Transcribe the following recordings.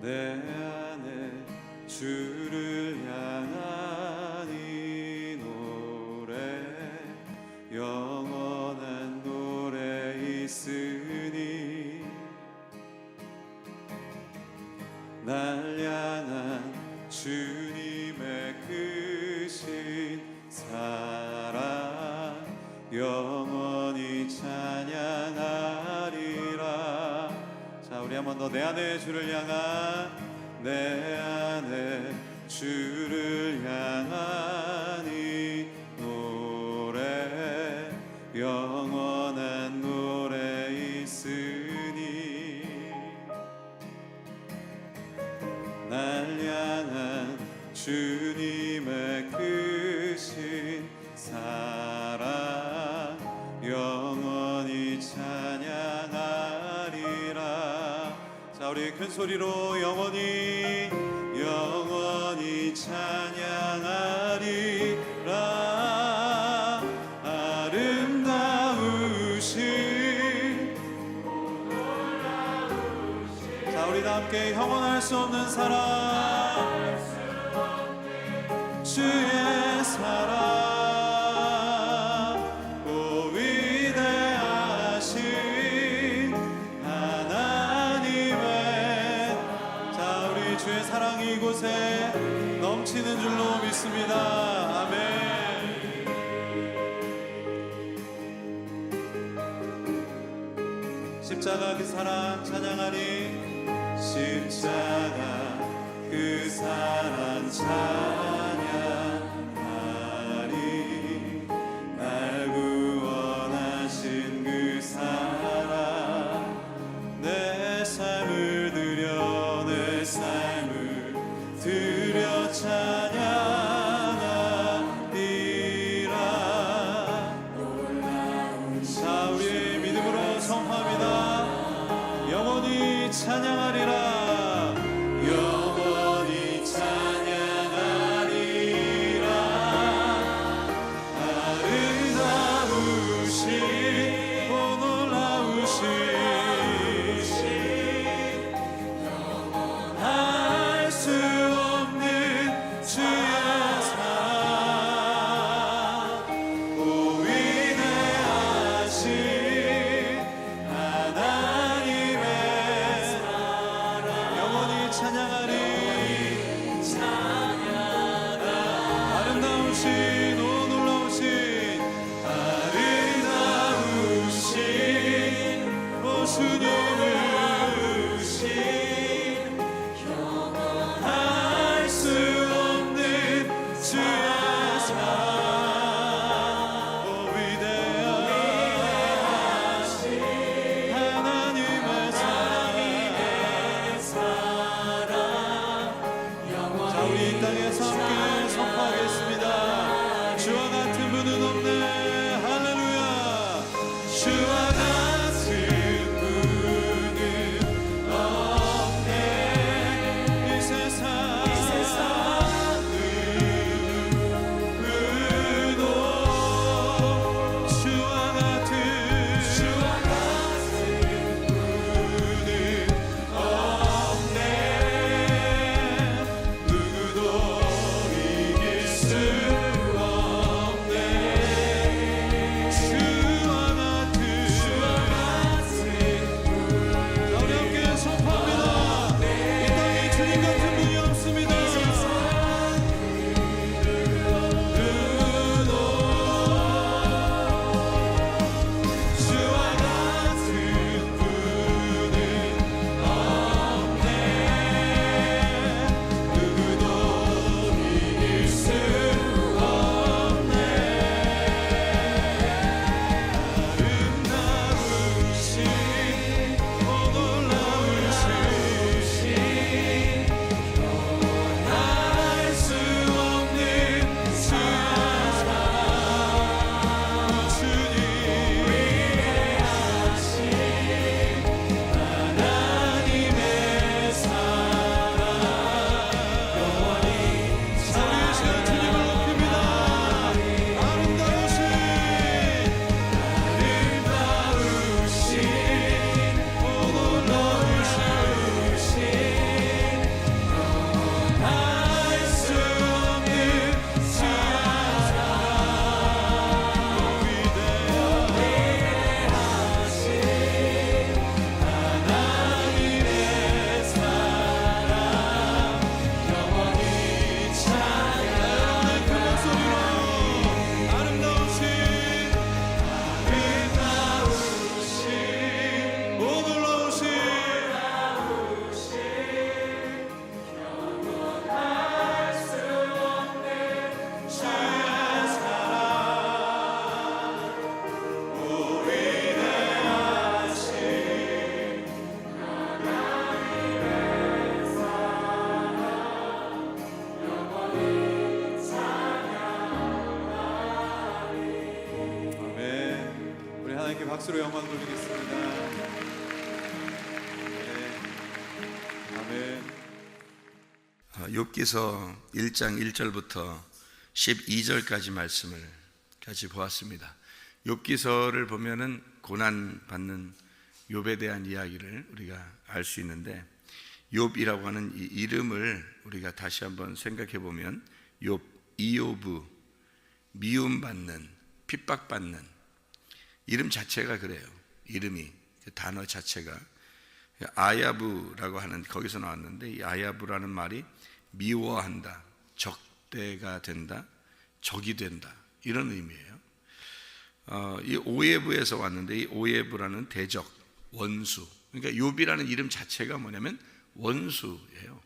내 안에 주를 향한 이 노래 영원한 노래 있으니 날 향한 주님의 크신 사랑 영원히 찬양하리라. 자, 우리 한 번 더 내 안에 주를 향한 내 안에 주를 향한 이 노래 영원한 노래 있으니 날 향한 주님의 크신 사랑 영원히 찬양하리라. 자, 우리 큰 소리로 영원히 찬양하리라. 아름다우신 자, 우리 다 함께 형언할 수 없는 사랑 주의 사랑 오 위대하신 하나님의 자, 우리 주의 사랑이 이곳에 넘치는 줄로 믿습니다. 아멘. 십자가 그 사랑 찬양하리. 십자가 그 사랑 찬양하리. 날 구원하신 그 사랑 내 삶을 드려 내 삶을 드려 찬양하리라. 자, 우리의 믿음으로 선포합니다. 영원히 찬양하리라. 영원히 찬양하리라. 아름다우신 오 놀라우신 영원할 수 없는 주의 사랑 오 위대하신 하나님의 영원히 찬양하리. 아름다우신 오 놀라우신 아름다우신 오 주님을 영원할 수 없는 주의 사랑 오 위대하신 하나님의 사랑. 자, 우리 이 땅에서 함께 선포하겠습니다. 박수로 영광 돌리겠습니다. 네. 아멘. 욥기서 1장 1절부터 12절까지 말씀을 같이 보았습니다. 욥기서를 보면은 고난 받는 욥에 대한 이야기를 우리가 알 수 있는데, 욥이라고 하는 이 이름을 우리가 다시 한번 생각해 보면 욥, 이욥, 미움받는, 핍박받는, 이름 자체가 그래요. 이름이, 그 단어 자체가 아야부라고 하는, 거기서 나왔는데, 이 아야부라는 말이 미워한다, 적대가 된다, 적이 된다, 이런 의미예요. 이 오예부에서 왔는데, 이 오예부라는 대적, 원수, 그러니까 욥이라는 이름 자체가 뭐냐면 원수예요.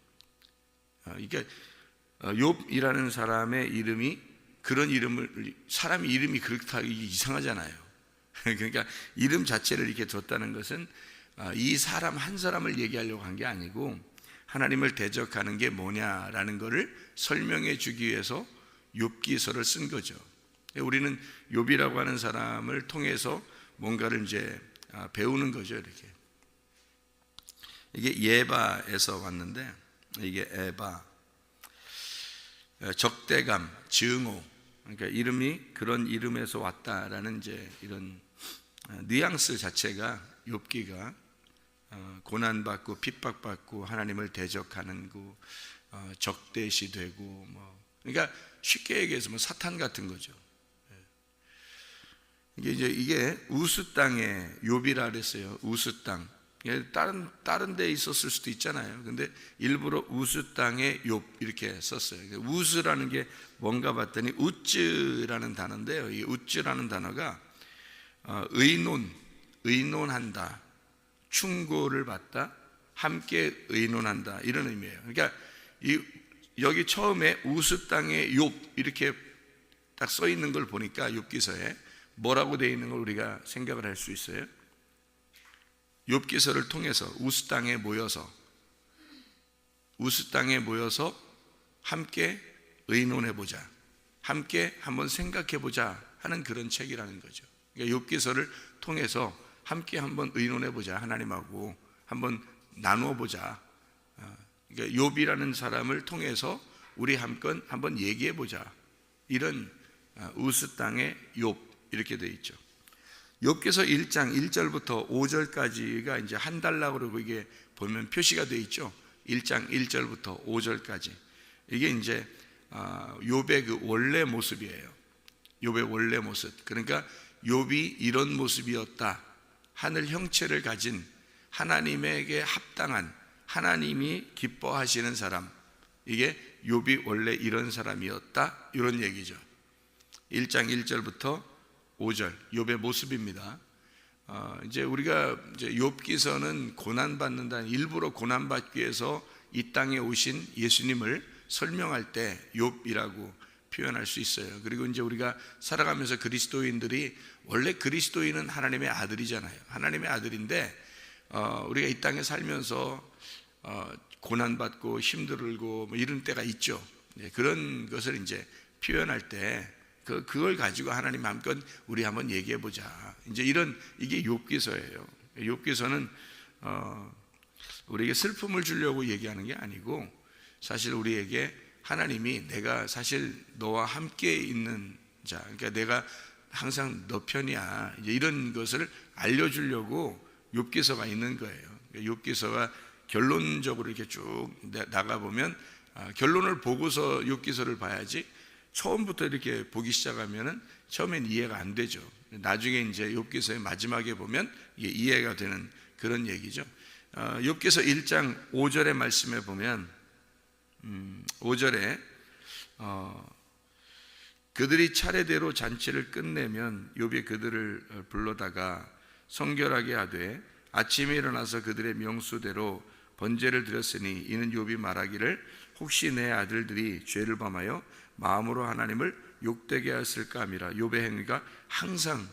그러니까 욥이라는 사람의 이름이, 그런 이름을, 사람 이름이 그렇다, 이게 이상하잖아요. 그러니까 이름 자체를 이렇게 뒀다는 것은 이 사람 한 사람을 얘기하려고 한 게 아니고, 하나님을 대적하는 게 뭐냐라는 것을 설명해 주기 위해서 욥기서를 쓴 거죠. 우리는 욥이라고 하는 사람을 통해서 뭔가를 이제 배우는 거죠. 이렇게, 이게 예바에서 왔는데, 이게 에바, 적대감, 증오, 그러니까 이름이 그런 이름에서 왔다라는 이제 이런 뉘앙스 자체가, 욥기가 고난받고 핍박받고 하나님을 대적하는 거, 적대시되고, 뭐, 그러니까 쉽게 얘기해서 뭐 사탄 같은 거죠. 이게 우스 땅의 욥이라 그랬어요. 우스 땅. 다른 데 있었을 수도 있잖아요. 근데 일부러 우스 땅의 욥 이렇게 썼어요. 우스라는 게 뭔가 봤더니 우츠라는 단어인데요. 이 우츠라는 단어가 의논한다, 충고를 받다, 함께 의논한다, 이런 의미예요. 그러니까 여기 처음에 우스 땅의 욥 이렇게 딱 써 있는 걸 보니까 욥기서에 뭐라고 되어 있는 걸 우리가 생각을 할 수 있어요. 욥기서를 통해서 우스 땅에 모여서 함께 의논해보자, 함께 한번 생각해보자 하는 그런 책이라는 거죠. 그러니까 욥기서를 통해서 함께 한번 의논해보자, 하나님하고 한번 나누어보자. 그러니까 욥이라는 사람을 통해서 우리 한번 얘기해보자, 이런 우스 땅의 욥 이렇게 되어 있죠. 욥기서 1장 1절부터 5절까지가 이제 한 달락으로 그리고 이게 보면 표시가 되어 있죠. 1장 1절부터 5절까지. 이게 이제 욥의 그 원래 모습이에요. 욥의 원래 모습. 그러니까 욥이 이런 모습이었다, 하늘 형체를 가진, 하나님에게 합당한, 하나님이 기뻐하시는 사람, 이게 욥이 원래 이런 사람이었다, 이런 얘기죠. 1장 1절부터 5절 욥의 모습입니다. 이제 우리가 이제 욥기서는 고난받는다는, 일부러 고난받기 위해서 이 땅에 오신 예수님을 설명할 때 욥이라고 표현할 수 있어요. 그리고 이제 우리가 살아가면서 그리스도인들이, 원래 그리스도인은 하나님의 아들이잖아요. 하나님의 아들인데 우리가 이 땅에 살면서 고난받고 힘들고 뭐 이런 때가 있죠. 그런 것을 이제 표현할 때 그걸 가지고 하나님 마음껏 우리 한번 얘기해 보자, 이제 이게 욥기서예요. 욥기서는 우리에게 슬픔을 주려고 얘기하는 게 아니고, 사실 우리에게 하나님이 내가 사실 너와 함께 있는 자, 그러니까 내가 항상 너 편이야, 이제 이런 것을 알려주려고 욥기서가 있는 거예요. 욥기서가 결론적으로 이렇게 쭉 나가 보면 결론을 보고서 욥기서를 봐야지, 처음부터 이렇게 보기 시작하면은 처음엔 이해가 안 되죠. 나중에 이제 욥기서의 마지막에 보면 이게 이해가 되는 그런 얘기죠. 욥기서 1장 5절의 말씀에 보면 5절에 그들이 차례대로 잔치를 끝내면 욥이 그들을 불러다가 성결하게 하되 아침에 일어나서 그들의 명수대로 번제를 드렸으니 이는 욥이 말하기를 혹시 내 아들들이 죄를 범하여 마음으로 하나님을 욕되게 했을까 함이라. 욥의 행위가 항상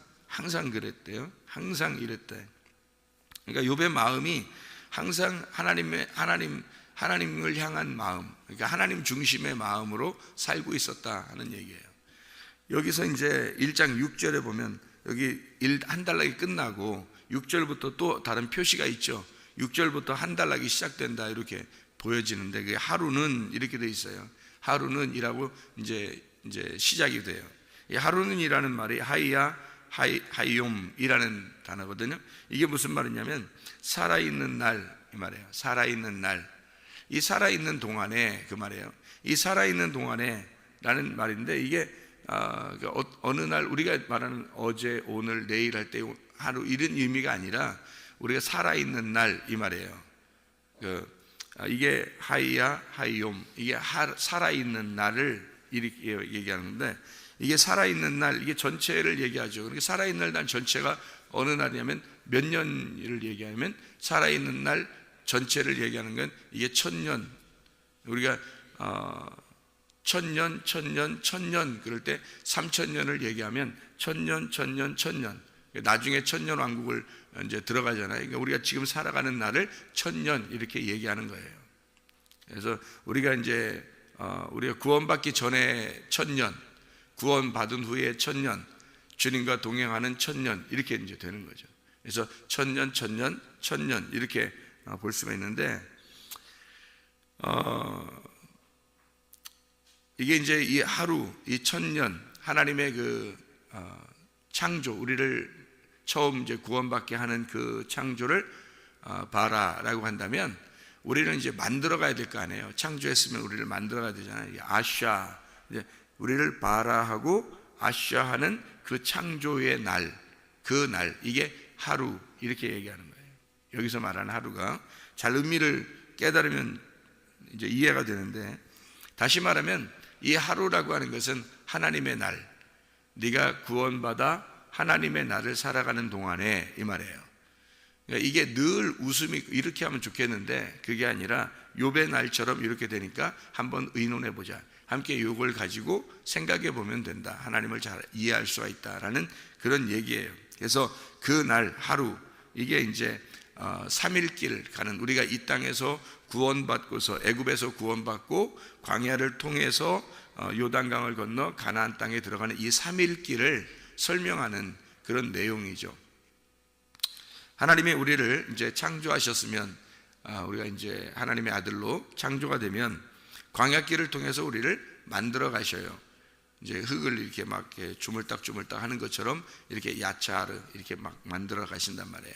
그랬대요. 항상 이랬대. 그러니까 욥의 마음이 항상 하나님을 향한 마음, 그러니까 하나님 중심의 마음으로 살고 있었다 하는 얘기예요. 여기서 이제 1장 6절에 보면 여기 한 단락이 끝나고 6절부터 또 다른 표시가 있죠. 6절부터 한 단락이 시작된다 이렇게 보여지는데 그게 하루는 이렇게 돼 있어요. 하루는 이라고 이제 시작이 돼요. 이 하루는이라는 말이 하이욤이라는 단어거든요. 이게 무슨 말이냐면 살아있는 날 이 말이에요. 살아있는 날. 이 살아있는 동안에 그 말이에요. 이 살아있는 동안에 라는 말인데 이게 어느 날 우리가 말하는 어제, 오늘, 내일 할 때 하루 이런 의미가 아니라 우리가 살아있는 날 이 말이에요. 이게 하이욤 이게 살아있는 날을 이렇게 얘기하는데 이게 살아있는 날 이게 전체를 얘기하죠. 그러니까 살아있는 날 전체가 어느 날이냐면 몇 년을 얘기하면 살아있는 날 전체를 얘기하는 건 이게 1000년 우리가 1000년 그럴 때 3000년을 얘기하면 1000년 나중에 1000년 왕국을 이제 들어가잖아요. 그러니까 우리가 지금 살아가는 날을 1000년 이렇게 얘기하는 거예요. 그래서 우리가 이제 우리가 구원받기 전에 1000년, 구원받은 후에 1000년, 주님과 동행하는 1000년 이렇게 이제 되는 거죠. 그래서 1000년 이렇게 볼 수가 있는데 이게 이제 이 하루, 이 1000년 하나님의 그 창조 우리를 처음 이제 구원받게 하는 그 창조를 바라라고 한다면 우리는 이제 만들어 가야 될 거 아니에요. 창조했으면 우리를 만들어 가야 되잖아요. 아샤 이제 우리를 바라하고 아샤하는 그 창조의 날, 그 날 이게 하루 이렇게 얘기하는 거예요. 여기서 말하는 하루가 잘 의미를 깨달으면 이제 이해가 되는데 다시 말하면 이 하루라고 하는 것은 하나님의 날, 네가 구원받아 하나님의 날을 살아가는 동안에 이 말이에요. 그러니까 이게 늘 웃음이 이렇게 하면 좋겠는데 그게 아니라 욥의 날처럼 이렇게 되니까 한번 의논해 보자. 함께 욥을 가지고 생각해 보면 된다. 하나님을 잘 이해할 수가 있다라는 그런 얘기예요. 그래서 그 날 하루 이게 이제 3일길 가는 우리가 이 땅에서 구원받고서 애굽에서 구원받고 광야를 통해서 요단강을 건너 가나안 땅에 들어가는 이 3일길을 설명하는 그런 내용이죠. 하나님이 우리를 이제 창조하셨으면 우리가 이제 하나님의 아들로 창조가 되면 광야길을 통해서 우리를 만들어 가셔요. 이제 흙을 이렇게 막 주물딱 하는 것처럼 이렇게 야차르 이렇게 막 만들어 가신단 말이에요.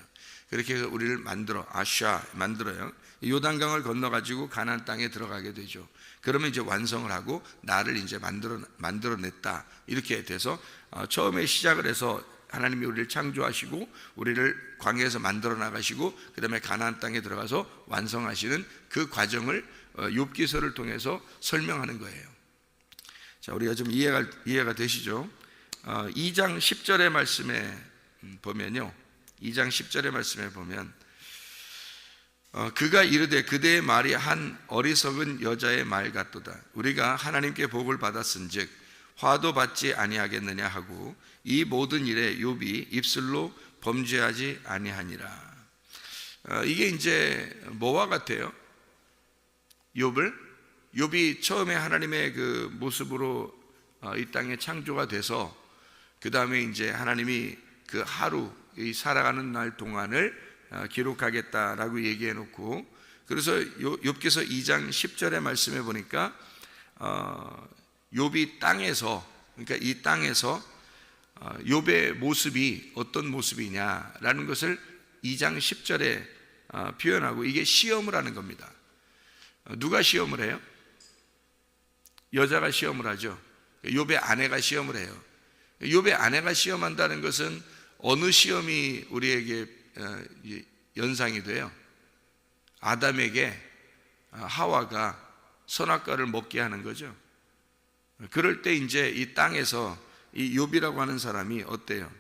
그렇게 해서 우리를 만들어요. 요단강을 건너 가지고 가나안 땅에 들어가게 되죠. 그러면 이제 완성을 하고 나를 이제 만들어냈다 이렇게 돼서 처음에 시작을 해서 하나님이 우리를 창조하시고 우리를 광야에서 만들어 나가시고 그 다음에 가나안 땅에 들어가서 완성하시는 그 과정을 욥기서를 통해서 설명하는 거예요. 자, 우리가 좀 이해가 되시죠? 2장 10절의 말씀에 보면요, 2장 10절의 말씀에 보면 그가 이르되 그대의 말이 한 어리석은 여자의 말 같도다. 우리가 하나님께 복을 받았은즉 화도 받지 아니하겠느냐 하고 이 모든 일에 욥이 입술로 범죄하지 아니하니라. 이게 이제 뭐와 같아요? 욥이 처음에 하나님의 그 모습으로 이 땅에 창조가 돼서 그 다음에 이제 하나님이 그 하루 이 살아가는 날 동안을 기록하겠다라고 얘기해 놓고 그래서 욥기서 2장 10절의 말씀에 보니까 욥이 땅에서 그러니까 이 땅에서 욥의 모습이 어떤 모습이냐라는 것을 2장 10절에 표현하고 이게 시험을 하는 겁니다. 누가 시험을 해요? 여자가 시험을 하죠. 욥의 아내가 시험을 해요. 욥의 아내가 시험한다는 것은 어느 시험이 우리에게 연상이 돼요? 아담에게 하와가 선악과를 먹게 하는 거죠. 그럴 때 이제 이 땅에서 이 욥이라고 하는 사람이 어때요?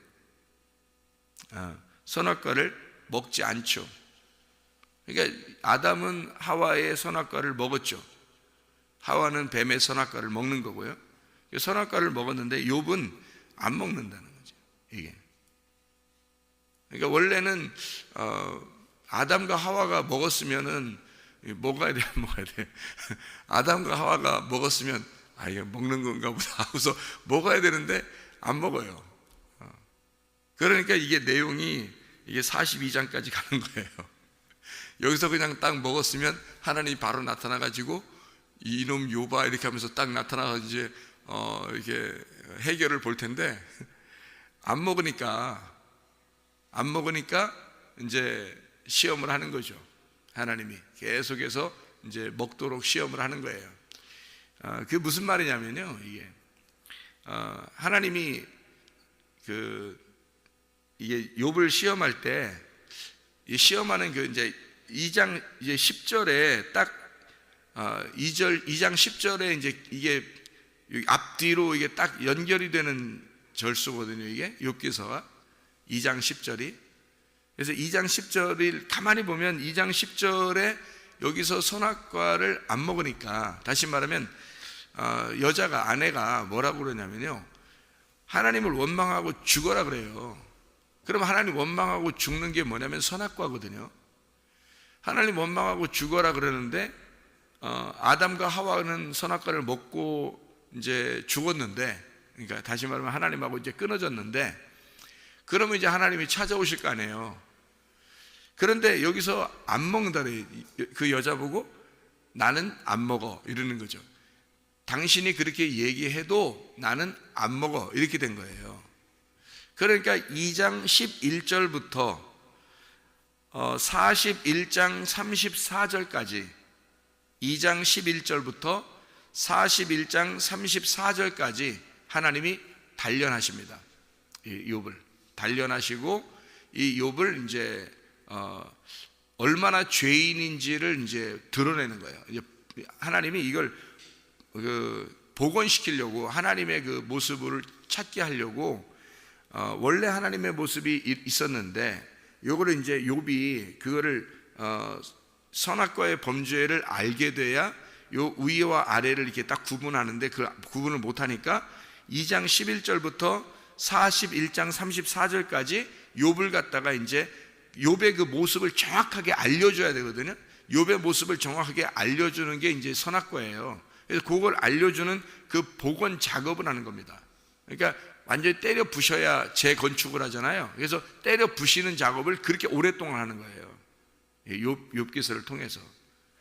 선악과를 먹지 않죠. 그러니까 아담은 하와의 선악과를 먹었죠. 하와는 뱀의 선악과를 먹는 거고요. 선악과를 먹었는데 욥은 안 먹는다는 거죠. 이게. 그러니까 원래는 아담과 하와가 먹었으면은 먹어야 돼, 안 먹어야 돼. 아담과 하와가 먹었으면 이거 먹는 건가 보다 하고서 먹어야 되는데 안 먹어요. 그러니까 이게 내용이 이게 42장까지 가는 거예요. 여기서 그냥 딱 먹었으면 하나님이 바로 나타나 가지고 이놈 욥아 이렇게 하면서 딱 나타나서 이제 이렇게 해결을 볼 텐데, 안 먹으니까 이제 시험을 하는 거죠. 하나님이 계속해서 이제 먹도록 시험을 하는 거예요. 그게 무슨 말이냐면요, 이게 하나님이 이게 욥을 시험할 때, 이 시험하는 이제 2장 이제 10절에 딱 2장 10절에 이제 이게 앞뒤로 이게 딱 연결이 되는 절수거든요. 이게 욥기서가 2장 10절이. 그래서 2장 10절을 가만히 보면 2장 10절에 여기서 선악과를 안 먹으니까, 다시 말하면 여자가, 아내가 뭐라고 그러냐면요, 하나님을 원망하고 죽어라 그래요. 그럼 하나님 원망하고 죽는 게 뭐냐면 선악과거든요. 하나님 원망하고 죽어라 그러는데 아담과 하와는 선악과를 먹고 이제 죽었는데, 그러니까 다시 말하면 하나님하고 이제 끊어졌는데, 그러면 이제 하나님이 찾아오실 거 아니에요. 그런데 여기서 안 먹는다 그래요. 그 여자 보고 나는 안 먹어 이러는 거죠. 당신이 그렇게 얘기해도 나는 안 먹어 이렇게 된 거예요. 그러니까 2장 11절부터 41장 34절까지, 2장 11절부터 41장 34절까지 하나님이 단련하십니다. 이 욥을 단련하시고, 이 욥을 이제 얼마나 죄인인지를 이제 드러내는 거예요. 이제 하나님이 이걸 복원시키려고, 하나님의 그 모습을 찾게 하려고 원래 하나님의 모습이 있었는데, 요거를 이제 욥이 그거를 선악과의 범죄를 알게 돼야 요 위와 아래를 이렇게 딱 구분하는데, 그 구분을 못하니까 2장 11절부터 41장 34절까지 욥을 갖다가 이제 욥의 그 모습을 정확하게 알려줘야 되거든요. 욥의 모습을 정확하게 알려주는 게 이제 선악과예요. 그래서 그걸 알려주는 그 복원 작업을 하는 겁니다. 그러니까 완전히 때려 부셔야 재건축을 하잖아요. 그래서 때려 부시는 작업을 그렇게 오랫동안 하는 거예요. 욥기서를 통해서.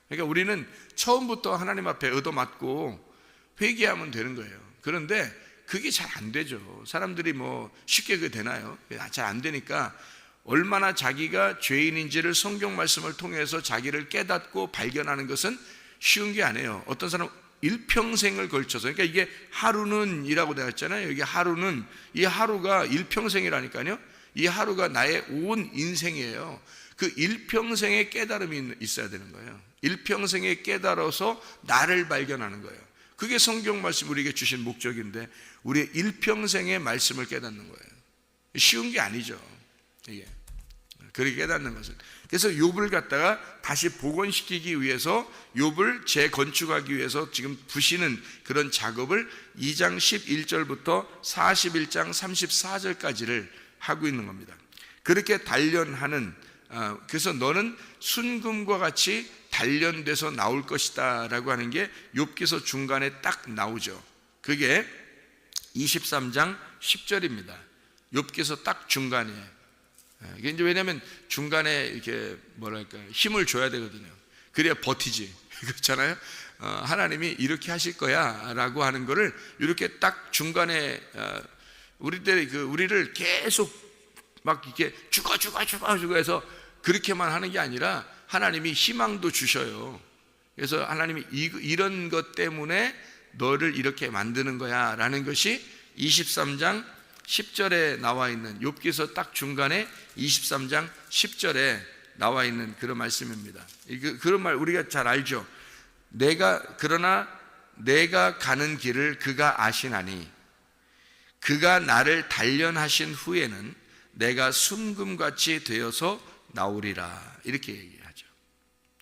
그러니까 우리는 처음부터 하나님 앞에 얻어맞고 회개하면 되는 거예요. 그런데 그게 잘 안 되죠. 사람들이 뭐 쉽게 그게 되나요? 잘 안 되니까 얼마나 자기가 죄인인지를 성경 말씀을 통해서 자기를 깨닫고 발견하는 것은 쉬운 게 아니에요. 어떤 사람은 일평생을 걸쳐서, 그러니까 이게 하루는 이라고 되어 있잖아요. 이게 하루는, 이 하루가 일평생이라니까요. 이 하루가 나의 온 인생이에요. 그 일평생의 깨달음이 있어야 되는 거예요. 일평생에 깨달아서 나를 발견하는 거예요. 그게 성경 말씀 우리에게 주신 목적인데, 우리의 일평생의 말씀을 깨닫는 거예요. 쉬운 게 아니죠, 이게. 그렇게 깨닫는 것은. 그래서 욥을 갖다가 다시 복원시키기 위해서, 욥을 재건축하기 위해서 지금 부시는 그런 작업을 2장 11절부터 41장 34절까지를 하고 있는 겁니다. 그렇게 단련하는, 그래서 너는 순금과 같이 단련돼서 나올 것이다 라고 하는 게 욥기서 중간에 딱 나오죠. 그게 23장 10절입니다. 욥기서 딱 중간에. 이게 이제 왜냐하면 중간에 이렇게 뭐랄까 힘을 줘야 되거든요. 그래야 버티지. 그렇잖아요. 하나님이 이렇게 하실 거야라고 하는 거를 이렇게 딱 중간에 우리를 계속 막 이렇게 죽어 해서 그렇게만 하는 게 아니라 하나님이 희망도 주셔요. 그래서 하나님이 이런 것 때문에 너를 이렇게 만드는 거야 라는 것이 23장 10절에 나와 있는, 욥기서 딱 중간에 23장 10절에 나와 있는 그런 말씀입니다. 그런 말 우리가 잘 알죠. 그러나 내가 가는 길을 그가 아시나니 그가 나를 단련하신 후에는 내가 순금같이 되어서 나오리라, 이렇게 얘기하죠.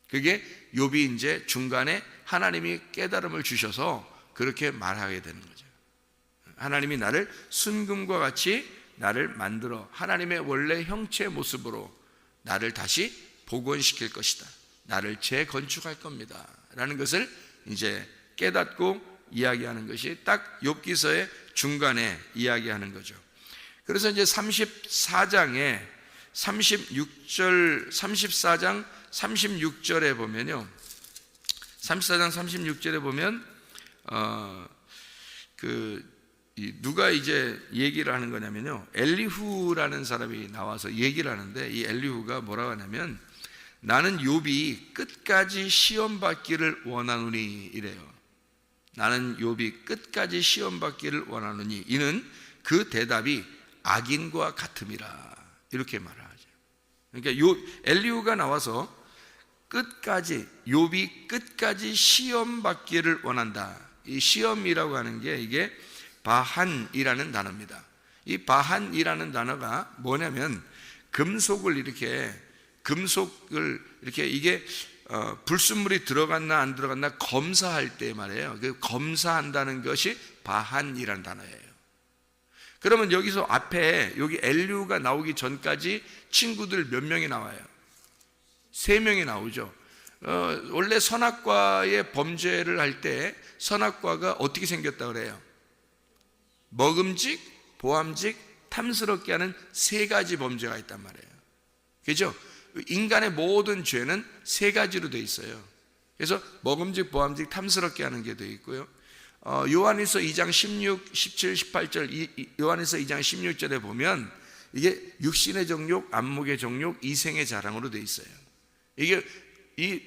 그게 욥이 이제 중간에 하나님이 깨달음을 주셔서 그렇게 말하게 되는 거죠. 하나님이 나를 순금과 같이 나를 만들어 하나님의 원래 형체의 모습으로 나를 다시 복원시킬 것이다, 나를 재건축할 겁니다 라는 것을 이제 깨닫고 이야기하는 것이 딱 욥기서의 중간에 이야기하는 거죠. 그래서 이제 34장에 34장 36절에 보면요. 34장 36절에 보면 누가 이제 얘기를 하는 거냐면요. 엘리후라는 사람이 나와서 얘기를 하는데, 이 엘리후가 뭐라고 하냐면, 나는 욥이 끝까지 시험 받기를 원하노니 이래요. 나는 욥이 끝까지 시험 받기를 원하노니 이는 그 대답이 악인과 같음이라, 이렇게 말을 하죠. 그러니까 엘리후가 나와서 끝까지, 욥이 끝까지 시험 받기를 원한다. 이 시험이라고 하는 게 이게 바한이라는 단어입니다. 이 바한이라는 단어가 뭐냐면 금속을 이렇게 이게 불순물이 들어갔나 안 들어갔나 검사할 때 말이에요. 그 검사한다는 것이 바한이라는 단어예요. 그러면 여기서 앞에 여기 엘리후가 나오기 전까지 친구들 몇 명이 나와요? 3명이 나오죠. 원래 선악과의 범죄를 할 때 선악과가 어떻게 생겼다 그래요? 먹음직, 보암직, 탐스럽게 하는 3가지 범죄가 있단 말이에요. 그죠? 인간의 모든 죄는 3가지로 되어 있어요. 그래서 먹음직, 보암직, 탐스럽게 하는 게 되어 있고요. 요한일서 2장 16, 17, 18절, 요한일서 2장 16절에 보면 이게 육신의 정욕, 안목의 정욕, 이생의 자랑으로 되어 있어요. 이게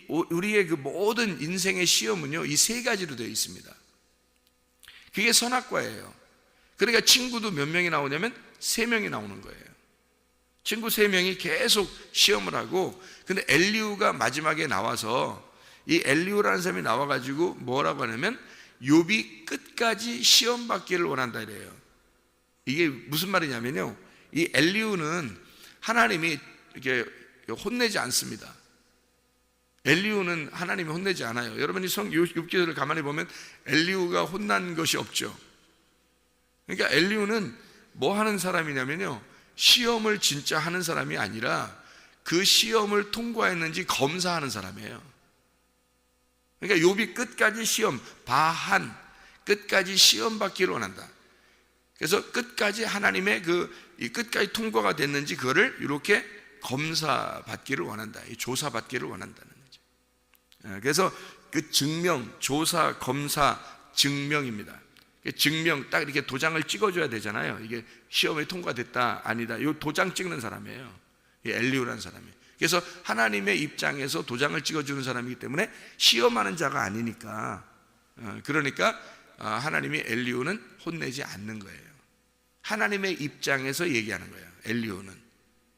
우리의 그 모든 인생의 시험은요, 이 3가지로 되어 있습니다. 그게 선악과예요. 그러니까 친구도 몇 명이 나오냐면 3명이 나오는 거예요. 친구 3명이 계속 시험을 하고, 근데 엘리후가 마지막에 나와서, 이 엘리후라는 사람이 나와가지고 뭐라고 하냐면 욥이 끝까지 시험 받기를 원한다 이래요. 이게 무슨 말이냐면요, 이 엘리후는 하나님이 이렇게 혼내지 않습니다. 엘리후는 하나님이 혼내지 않아요. 여러분이 욥기서를 가만히 보면 엘리후가 혼난 것이 없죠. 그러니까 엘리후는 뭐 하는 사람이냐면요, 시험을 진짜 하는 사람이 아니라 그 시험을 통과했는지 검사하는 사람이에요. 그러니까 욥이 끝까지 시험, 바한, 끝까지 시험 받기를 원한다. 그래서 끝까지 하나님의 끝까지 통과가 됐는지 그거를 이렇게 검사 받기를 원한다. 조사 받기를 원한다는 거죠. 그래서 그 증명, 조사, 검사, 증명입니다. 증명, 딱 이렇게 도장을 찍어줘야 되잖아요. 이게 시험에 통과됐다, 아니다. 이 도장 찍는 사람이에요. 엘리후라는 사람이. 그래서 하나님의 입장에서 도장을 찍어주는 사람이기 때문에 시험하는 자가 아니니까, 그러니까 하나님이 엘리후는 혼내지 않는 거예요. 하나님의 입장에서 얘기하는 거예요. 엘리후는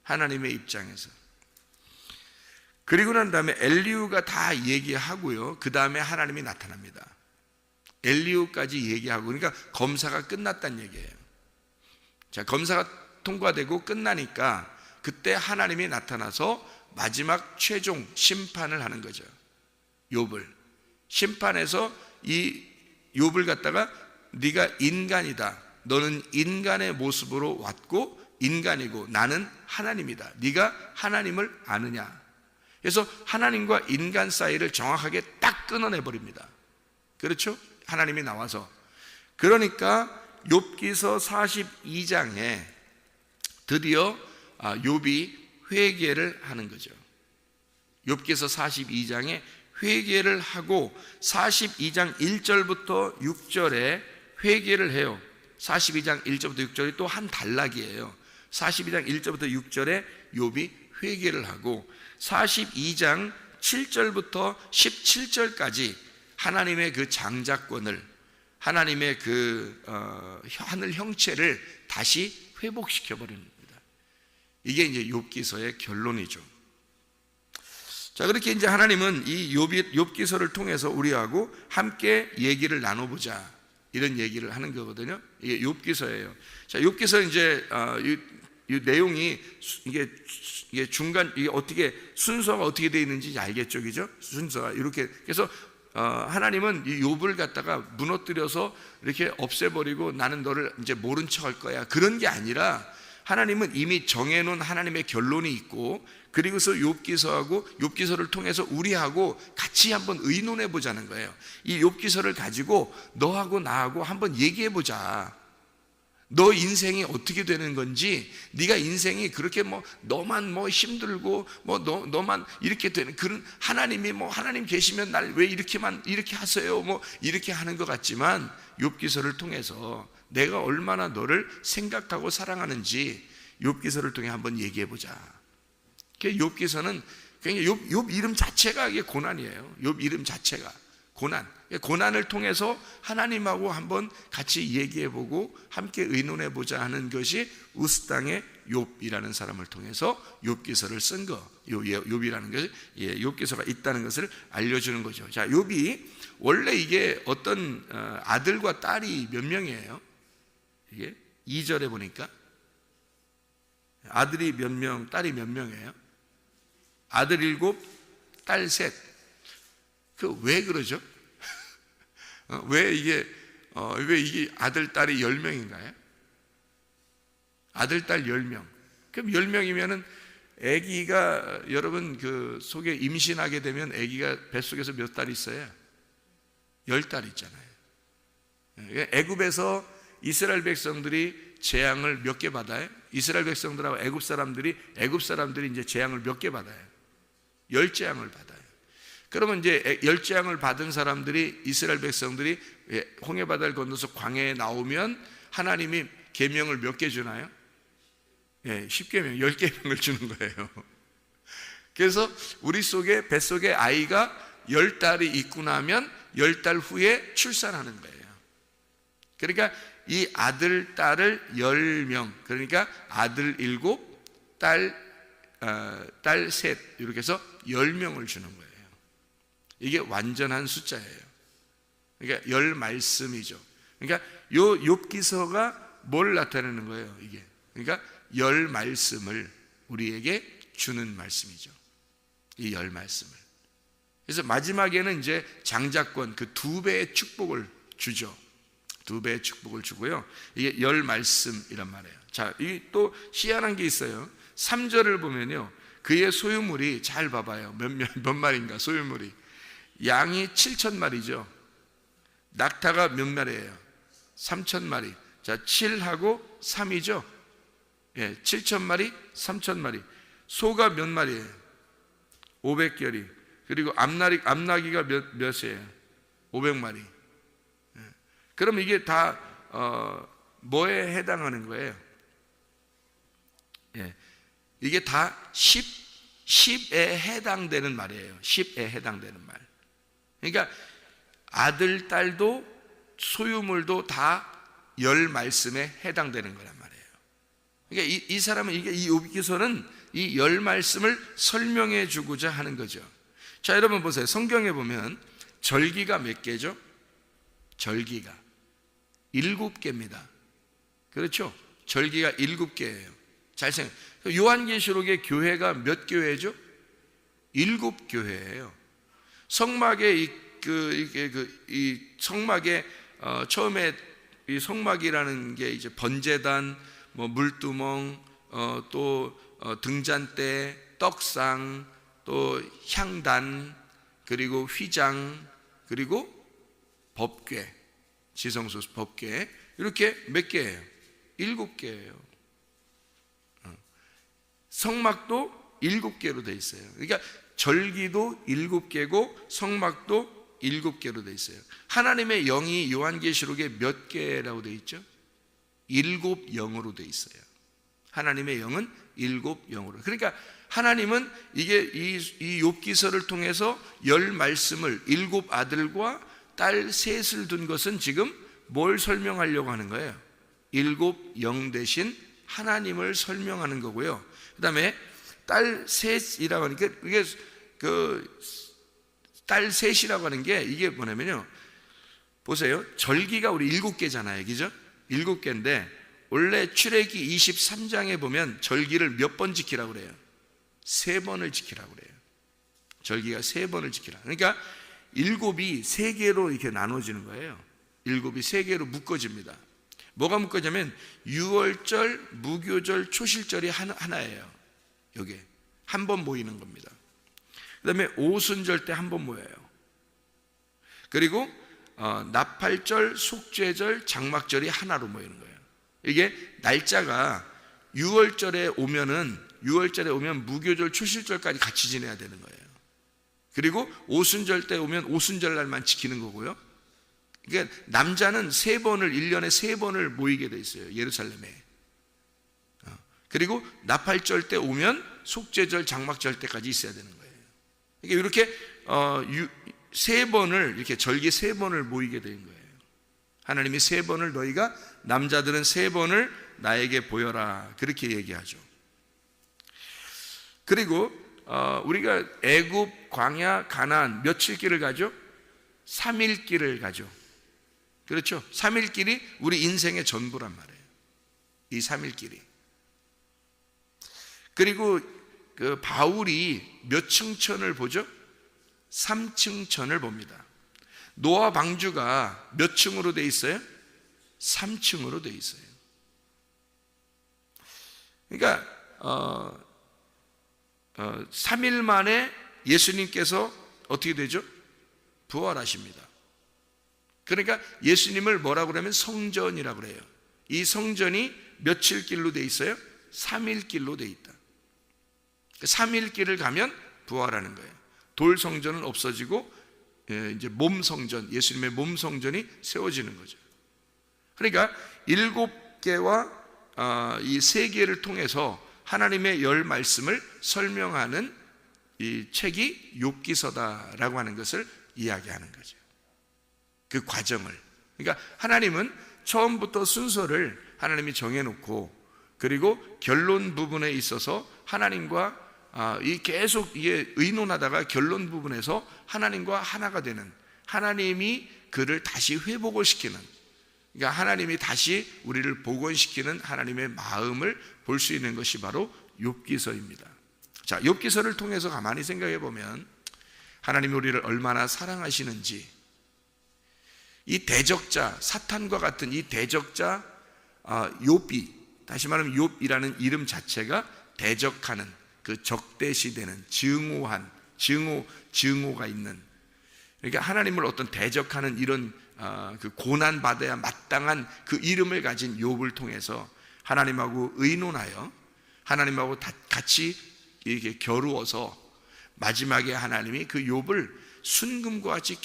하나님의 입장에서. 그리고 난 다음에 엘리후가 다 얘기하고요, 그 다음에 하나님이 나타납니다. 엘리후까지 얘기하고, 그러니까 검사가 끝났다는 얘기예요. 자, 검사가 통과되고 끝나니까 그때 하나님이 나타나서 마지막 최종 심판을 하는 거죠. 욥을 심판해서 이 욥을 갖다가 네가 인간이다, 너는 인간의 모습으로 왔고 인간이고 나는 하나님이다, 네가 하나님을 아느냐. 그래서 하나님과 인간 사이를 정확하게 딱 끊어내 버립니다. 그렇죠? 하나님이 나와서. 그러니까 욥기서 42장에 드디어 욥이 회개를 하는 거죠. 욥기서 42장에 회개를 하고 42장 1절부터 6절에 회개를 해요. 42장 1절부터 6절이 또 한 단락이에요. 42장 1절부터 6절에 욥이 회개를 하고 42장 7절부터 17절까지 하나님의 그 장자권을, 하나님의 그 하늘 형체를 다시 회복시켜 버립니다. 이게 이제 욥기서의 결론이죠. 자, 그렇게 이제 하나님은 이 욥기서를 통해서 우리하고 함께 얘기를 나눠보자, 이런 얘기를 하는 거거든요. 이게 욥기서예요. 자, 욥기서 이제 이 내용이 이게 중간, 이게 어떻게 순서가 어떻게 되어 있는지 알겠죠, 그죠? 순서가 이렇게. 그래서 하나님은 이 욥을 갖다가 무너뜨려서 이렇게 없애버리고 나는 너를 이제 모른 척할 거야, 그런 게 아니라 하나님은 이미 정해놓은 하나님의 결론이 있고, 그리고서 욥기서하고 욥기서를 통해서 우리하고 같이 한번 의논해 보자는 거예요. 이 욥기서를 가지고 너하고 나하고 한번 얘기해 보자. 너 인생이 어떻게 되는 건지, 네가 인생이 그렇게 너만 힘들고 너만 이렇게 되는 그런, 하나님이 하나님 계시면 날 왜 이렇게 하세요 이렇게 하는 것 같지만, 욥기서를 통해서 내가 얼마나 너를 생각하고 사랑하는지 욥기서를 통해 한번 얘기해 보자. 욥기서는 굉장히 욥 이름 자체가 이게 고난이에요. 욥 이름 자체가 고난을 통해서 하나님하고 한번 같이 얘기해보고 함께 의논해보자 하는 것이 우스 땅의 욥이라는 사람을 통해서 욥기서를 쓴 거, 욥이라는 것이 욥기서가 있다는 것을 알려주는 거죠. 자, 욥이 원래 이게 어떤 아들과 딸이 몇 명이에요? 이게 2절에 보니까 아들이 몇 명, 딸이 몇 명이에요? 아들 7, 딸 3. 왜 그러죠? 왜 이게 아들, 딸이 10명인가요? 아들, 딸 10명. 그럼 10명이면은 아기가, 여러분 속에 임신하게 되면 아기가 뱃속에서 몇 달 있어요? 10달 있잖아요. 애굽에서 이스라엘 백성들이 재앙을 몇 개 받아요? 이스라엘 백성들하고 애굽 사람들이 이제 재앙을 몇 개 받아요? 10재앙을 받아요. 그러면 이제 10재앙을 받은 사람들이, 이스라엘 백성들이 홍해바다를 건너서 광야에 나오면 하나님이 계명을 몇 개 주나요? 10계명, 10계명을 주는 거예요. 그래서 우리 속에, 뱃속에 아이가 10달이 있고 나면 10달 후에 출산하는 거예요. 그러니까 이 아들, 딸을 10명, 그러니까 아들 7, 딸 3, 이렇게 해서 10명을 주는 거예요. 이게 완전한 숫자예요. 그러니까 10말씀이죠. 그러니까 요 욥기서가 뭘 나타내는 거예요, 이게. 그러니까 10말씀을 우리에게 주는 말씀이죠. 이 10말씀을. 그래서 마지막에는 이제 장자권, 그 2배의 축복을 주죠. 2배의 축복을 주고요. 이게 10말씀이란 말이에요. 자, 이 또 희한한 게 있어요. 3절을 보면요, 그의 소유물이, 잘 봐봐요. 몇 마리인가 소유물이. 양이 7,000마리죠. 낙타가 몇 마리예요? 3,000마리. 자, 7하고 3이죠. 7,000마리, 3,000마리. 소가 몇 마리예요? 500결이. 그리고 암나귀가 몇이에요? 500마리. 그럼 이게 다 뭐에 해당하는 거예요? 이게 다 10에 해당되는 말이에요. 10에 해당되는 말. 그러니까 아들, 딸도 소유물도 다 10말씀에 해당되는 거란 말이에요. 그러니까 이 사람은, 이 욥기서는 이 10말씀을 설명해 주고자 하는 거죠. 자, 여러분 보세요. 성경에 보면 절기가 몇 개죠? 절기가 7개입니다. 그렇죠? 절기가 7개예요. 잘 생각해요. 요한계시록의 교회가 몇 교회죠? 7교회예요. 성막에 이 성막에 처음에 이 성막이라는 게 이제 번제단, 물두멍, 또 등잔대, 떡상, 또 향단, 그리고 휘장, 그리고 법궤, 지성소 법궤, 이렇게 몇 개예요? 7개예요. 성막도 7개로 돼 있어요. 그러니까 절기도 7개고 성막도 7개로 돼 있어요. 하나님의 영이 요한계시록에 몇 개라고 돼 있죠? 7영으로 돼 있어요. 하나님의 영은 7영으로. 그러니까 하나님은 이게 이 욥기서를 통해서 10말씀을, 7 아들과 딸 셋을 둔 것은 지금 뭘 설명하려고 하는 거예요? 7영 대신 하나님을 설명하는 거고요. 그 다음에 딸 셋이라고 하는 게, 이게 딸 셋이라고 하는 게 이게 뭐냐면요, 보세요. 절기가 우리 7개잖아요. 그죠? 7개인데 원래 출애기 23장에 보면 절기를 몇 번 지키라고 그래요? 3번을 지키라고 그래요. 절기가 3번을 지키라. 그러니까 7이 3개로 이렇게 나눠지는 거예요. 7이 3개로 묶어집니다. 뭐가 묶어지냐면 유월절, 무교절, 초실절이 하나예요. 여기 한 번 모이는 겁니다. 그 다음에 오순절 때 한 번 모여요. 그리고 나팔절, 속죄절, 장막절이 하나로 모이는 거예요. 이게 날짜가 6월절에 오면 무교절 초실절까지 같이 지내야 되는 거예요. 그리고 오순절 때 오면 오순절 날만 지키는 거고요. 그러니까 남자는 3번을 1년에 3번을 모이게 돼 있어요, 예루살렘에. 그리고 나팔절 때 오면 속죄절, 장막절 때까지 있어야 되는 거예요. 그러니까 이렇게 3번을 이렇게 절기 3번을 모이게 된 거예요. 하나님이 3번을 너희가 남자들은 3번을 나에게 보여라, 그렇게 얘기하죠. 그리고 우리가 애굽, 광야, 가나안 며칠 길을 가죠? 3일 길을 가죠. 그렇죠? 3일 길이 우리 인생의 전부란 말이에요. 이 3일 길이. 그리고 그 바울이 몇 층천을 보죠? 3층천을 봅니다. 노아 방주가 몇 층으로 돼 있어요? 3층으로 돼 있어요. 그러니까 3일 만에 예수님께서 어떻게 되죠? 부활하십니다. 그러니까 예수님을 뭐라고 그러면 성전이라고 그래요. 이 성전이 며칠 길로 돼 있어요? 3일 길로 돼 있다. 3일 길을 가면 부활하는 거예요. 돌 성전은 없어지고 이제 몸 성전, 예수님의 몸 성전이 세워지는 거죠. 그러니까 7개와 이 3개를 통해서 하나님의 10 말씀을 설명하는 이 책이 욥기서다라고 하는 것을 이야기하는 거죠. 그 과정을. 그러니까 하나님은 처음부터 순서를 하나님이 정해놓고, 그리고 결론 부분에 있어서 하나님과 계속 이게 의논하다가 결론 부분에서 하나님과 하나가 되는, 하나님이 그를 다시 회복을 시키는, 그러니까 하나님이 다시 우리를 복원시키는 하나님의 마음을 볼 수 있는 것이 바로 욥기서입니다. 자, 욥기서를 통해서 가만히 생각해 보면 하나님이 우리를 얼마나 사랑하시는지, 이 대적자, 사탄과 같은 이 대적자 욥이, 다시 말하면 욥이라는 이름 자체가 대적하는, 그 적대시되는, 증오가 있는, 그러니까 하나님을 어떤 대적하는 이런 그 고난 받아야 마땅한 그 이름을 가진 욥을 통해서 하나님하고 의논하여 하나님하고 같이 이렇게 겨루어서 마지막에 하나님이 그 욥을 순금과 같이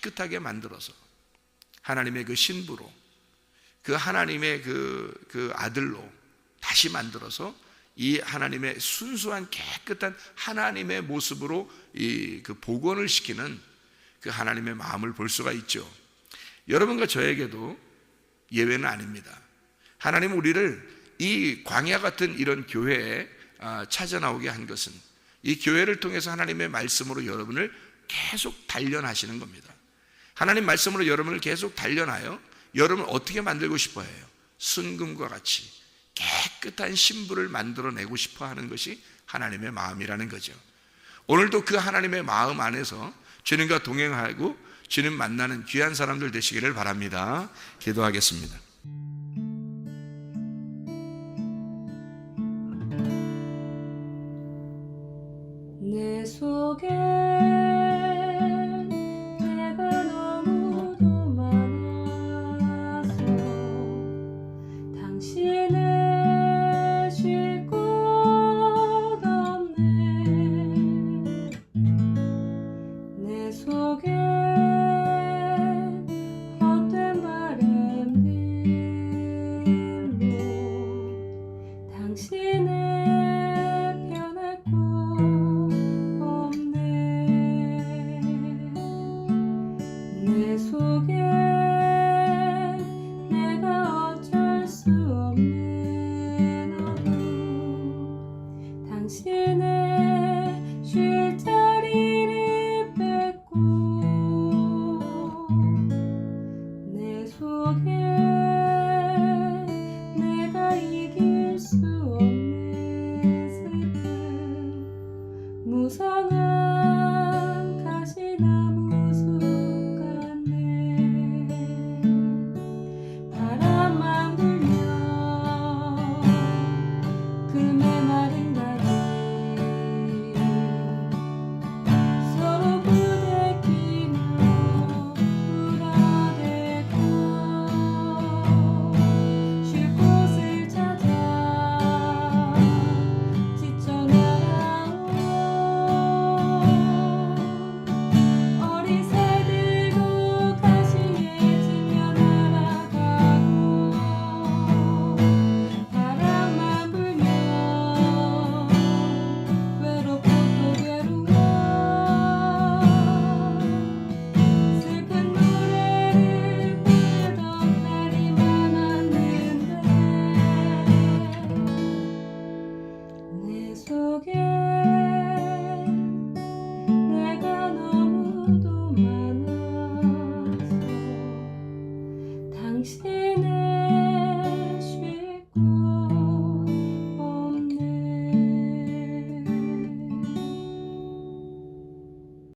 깨끗하게 만들어서 하나님의 그 신부로, 그 하나님의 그 아들로 다시 만들어서 이 하나님의 순수한 깨끗한 하나님의 모습으로 그 복원을 시키는 그 하나님의 마음을 볼 수가 있죠. 여러분과 저에게도 예외는 아닙니다. 하나님은 우리를 이 광야 같은 이런 교회에 찾아 나오게 한 것은 이 교회를 통해서 하나님의 말씀으로 여러분을 계속 단련하시는 겁니다. 하나님 말씀으로 여러분을 계속 단련하여 여러분을 어떻게 만들고 싶어 해요? 순금과 같이 깨끗한 신부를 만들어내고 싶어 하는 것이 하나님의 마음이라는 거죠. 오늘도 그 하나님의 마음 안에서 주님과 동행하고 주님 만나는 귀한 사람들 되시기를 바랍니다. 기도하겠습니다. 내 속에 내가 너무도 많아서 당신을 쉴 곳 없네. 내 속에